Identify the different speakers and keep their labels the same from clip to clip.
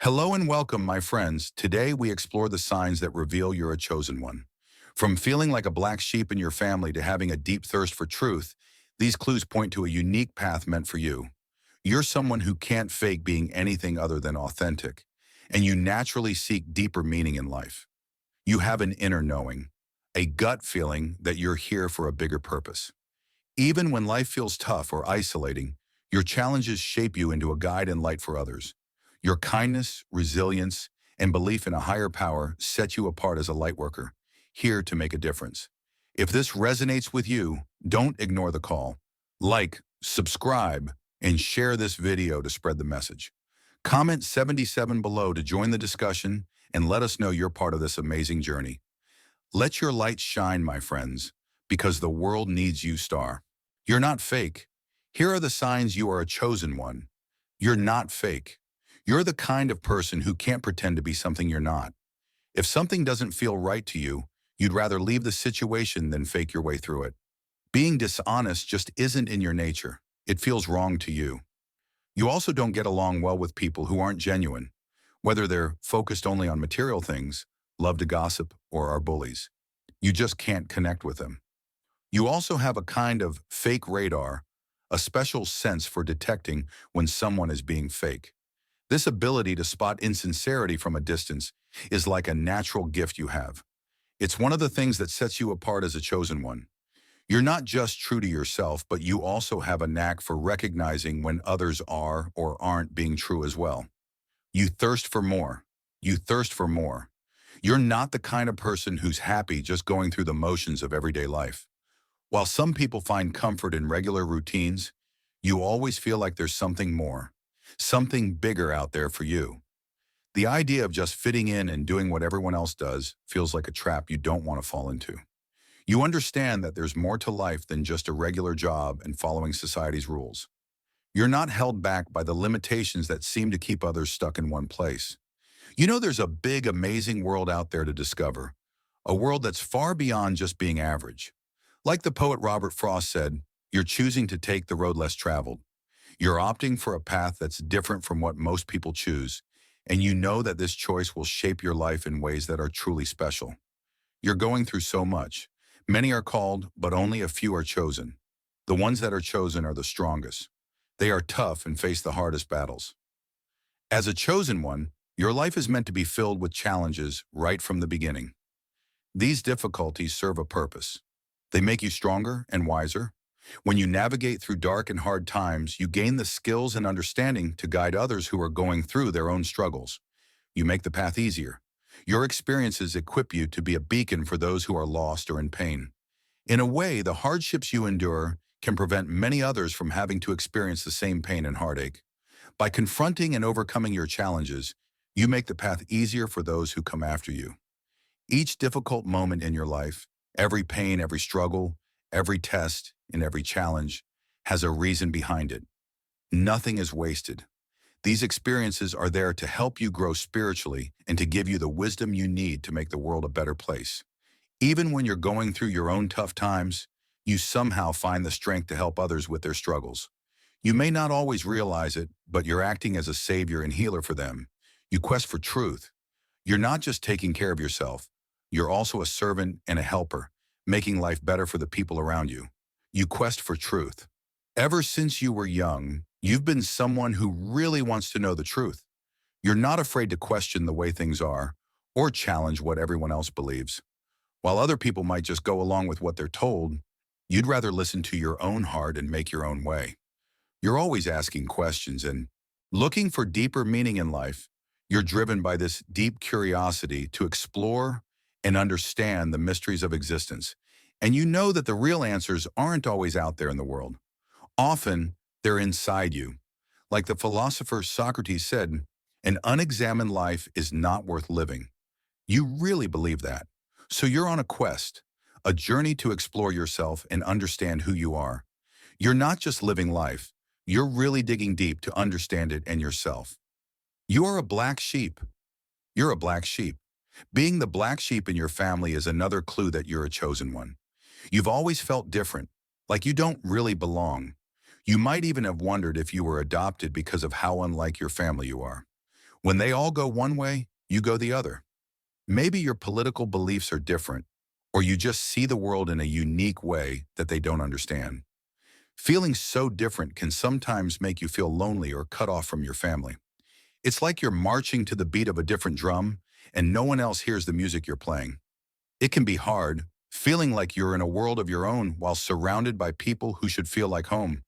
Speaker 1: Hello and welcome, my friends. Today we explore the signs that reveal you're a chosen one. From feeling like a black sheep in your family to having a deep thirst for truth, these clues point to a unique path meant for you. You're someone who can't fake being anything other than authentic, and you naturally seek deeper meaning in life. You have an inner knowing, a gut feeling that you're here for a bigger purpose. Even when life feels tough or isolating, your challenges shape you into a guide and light for others. Your kindness, resilience, and belief in a higher power set you apart as a light worker, here to make a difference. If this resonates with you, don't ignore the call. Like, subscribe, and share this video to spread the message. Comment 77 below to join the discussion and let us know you're part of this amazing journey. Let your light shine, my friends, because the world needs you, star. You're not fake. Here are the signs you are a chosen one. You're not fake. You're the kind of person who can't pretend to be something you're not. If something doesn't feel right to you, you'd rather leave the situation than fake your way through it. Being dishonest just isn't in your nature. It feels wrong to you. You also don't get along well with people who aren't genuine, whether they're focused only on material things, love to gossip, or are bullies. You just can't connect with them. You also have a kind of fake radar, a special sense for detecting when someone is being fake. This ability to spot insincerity from a distance is like a natural gift you have. It's one of the things that sets you apart as a chosen one. You're not just true to yourself, but you also have a knack for recognizing when others are or aren't being true as well. You thirst for more. You thirst for more. You're not the kind of person who's happy just going through the motions of everyday life. While some people find comfort in regular routines, you always feel like there's something more, something bigger out there for you. The idea of just fitting in and doing what everyone else does feels like a trap you don't want to fall into. You understand that there's more to life than just a regular job and following society's rules. You're not held back by the limitations that seem to keep others stuck in one place. You know there's a big, amazing world out there to discover, a world that's far beyond just being average. Like the poet Robert Frost said, you're choosing to take the road less traveled. You're opting for a path that's different from what most people choose, and you know that this choice will shape your life in ways that are truly special. You're going through so much. Many are called, but only a few are chosen. The ones that are chosen are the strongest. They are tough and face the hardest battles. As a chosen one, your life is meant to be filled with challenges right from the beginning. These difficulties serve a purpose. They make you stronger and wiser. When you navigate through dark and hard times, you gain the skills and understanding to guide others who are going through their own struggles. You make the path easier. Your experiences equip you to be a beacon for those who are lost or in pain. In a way, the hardships you endure can prevent many others from having to experience the same pain and heartache. By confronting and overcoming your challenges, you make the path easier for those who come after you. Each difficult moment in your life, every pain, every struggle, every test, and every challenge has a reason behind it. Nothing is wasted. These experiences are there to help you grow spiritually and to give you the wisdom you need to make the world a better place. Even when you're going through your own tough times, you somehow find the strength to help others with their struggles. You may not always realize it, but you're acting as a savior and healer for them. You quest for truth. You're not just taking care of yourself. You're also a servant and a helper, making life better for the people around you. You quest for truth. Ever since you were young, you've been someone who really wants to know the truth. You're not afraid to question the way things are or challenge what everyone else believes. While other people might just go along with what they're told, you'd rather listen to your own heart and make your own way. You're always asking questions and looking for deeper meaning in life. You're driven by this deep curiosity to explore and understand the mysteries of existence. And you know that the real answers aren't always out there in the world. Often, they're inside you. Like the philosopher Socrates said, an unexamined life is not worth living. You really believe that. So you're on a quest, a journey to explore yourself and understand who you are. You're not just living life. You're really digging deep to understand it and yourself. You are a black sheep. You're a black sheep. Being the black sheep in your family is another clue that you're a chosen one. You've always felt different, like you don't really belong. You might even have wondered if you were adopted because of how unlike your family you are. When they all go one way, you go the other. Maybe your political beliefs are different, or you just see the world in a unique way that they don't understand. Feeling so different can sometimes make you feel lonely or cut off from your family. It's like you're marching to the beat of a different drum and no one else hears the music you're playing. It can be hard, feeling like you're in a world of your own while surrounded by people who should feel like home.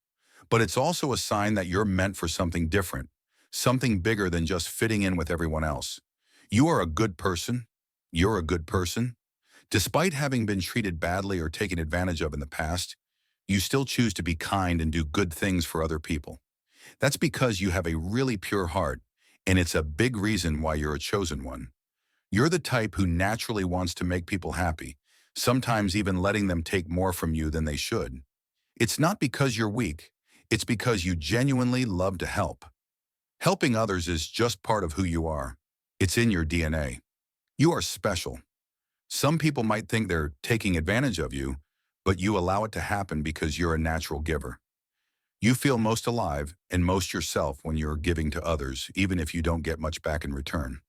Speaker 1: But it's also a sign that you're meant for something different, something bigger than just fitting in with everyone else. You are a good person. You're a good person. Despite having been treated badly or taken advantage of in the past, you still choose to be kind and do good things for other people. That's because you have a really pure heart, and it's a big reason why you're a chosen one. You're the type who naturally wants to make people happy, sometimes even letting them take more from you than they should. It's not because you're weak, it's because you genuinely love to help. Helping others is just part of who you are. It's in your DNA. You are special. Some people might think they're taking advantage of you, but you allow it to happen because you're a natural giver. You feel most alive and most yourself when you're giving to others, even if you don't get much back in return.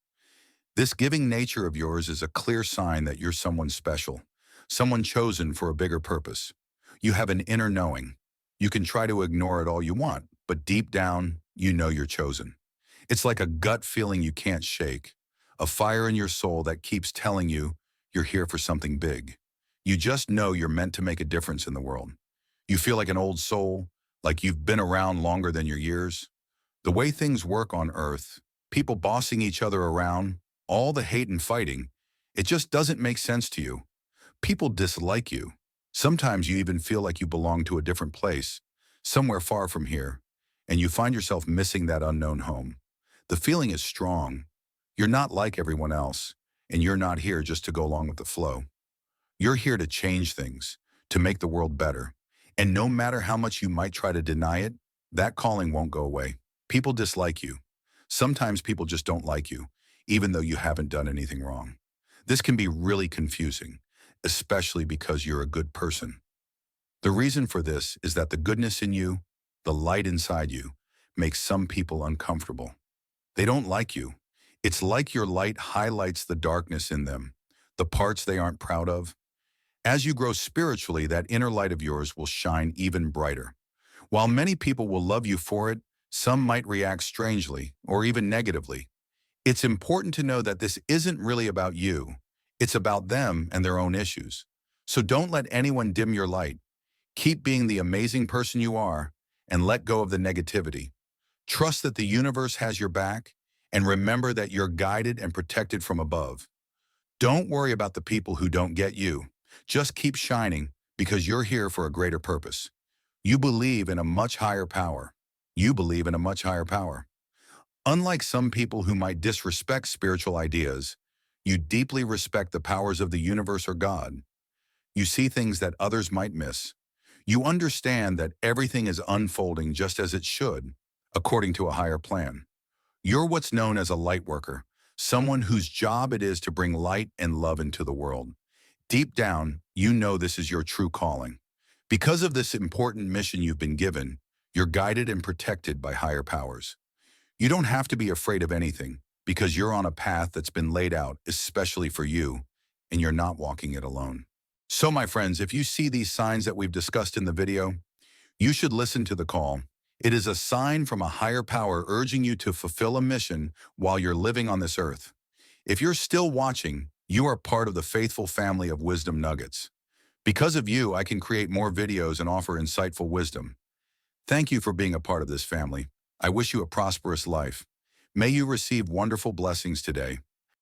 Speaker 1: This giving nature of yours is a clear sign that you're someone special, someone chosen for a bigger purpose. You have an inner knowing. You can try to ignore it all you want, but deep down, you know you're chosen. It's like a gut feeling you can't shake, a fire in your soul that keeps telling you you're here for something big. You just know you're meant to make a difference in the world. You feel like an old soul, like you've been around longer than your years. The way things work on Earth, people bossing each other around, all the hate and fighting, it just doesn't make sense to you. People dislike you. Sometimes you even feel like you belong to a different place, somewhere far from here, and you find yourself missing that unknown home. The feeling is strong. You're not like everyone else, and you're not here just to go along with the flow. You're here to change things, to make the world better. And no matter how much you might try to deny it, that calling won't go away. People dislike you. Sometimes people just don't like you, even though you haven't done anything wrong. This can be really confusing, especially because you're a good person. The reason for this is that the goodness in you, the light inside you, makes some people uncomfortable. They don't like you. It's like your light highlights the darkness in them, the parts they aren't proud of. As you grow spiritually, that inner light of yours will shine even brighter. While many people will love you for it, some might react strangely or even negatively. It's important to know that this isn't really about you. It's about them and their own issues. So don't let anyone dim your light. Keep being the amazing person you are and let go of the negativity. Trust that the universe has your back and remember that you're guided and protected from above. Don't worry about the people who don't get you. Just keep shining because you're here for a greater purpose. You believe in a much higher power. You believe in a much higher power. Unlike some people who might disrespect spiritual ideas, you deeply respect the powers of the universe or God. You see things that others might miss. You understand that everything is unfolding just as it should, according to a higher plan. You're what's known as a light worker, someone whose job it is to bring light and love into the world. Deep down, you know this is your true calling. Because of this important mission you've been given, you're guided and protected by higher powers. You don't have to be afraid of anything because you're on a path that's been laid out especially for you, and you're not walking it alone. So my friends, if you see these signs that we've discussed in the video, you should listen to the call. It is a sign from a higher power urging you to fulfill a mission while you're living on this earth. If you're still watching, you are part of the faithful family of Wisdom Nuggets. Because of you, I can create more videos and offer insightful wisdom. Thank you for being a part of this family. I wish you a prosperous life. May you receive wonderful blessings today.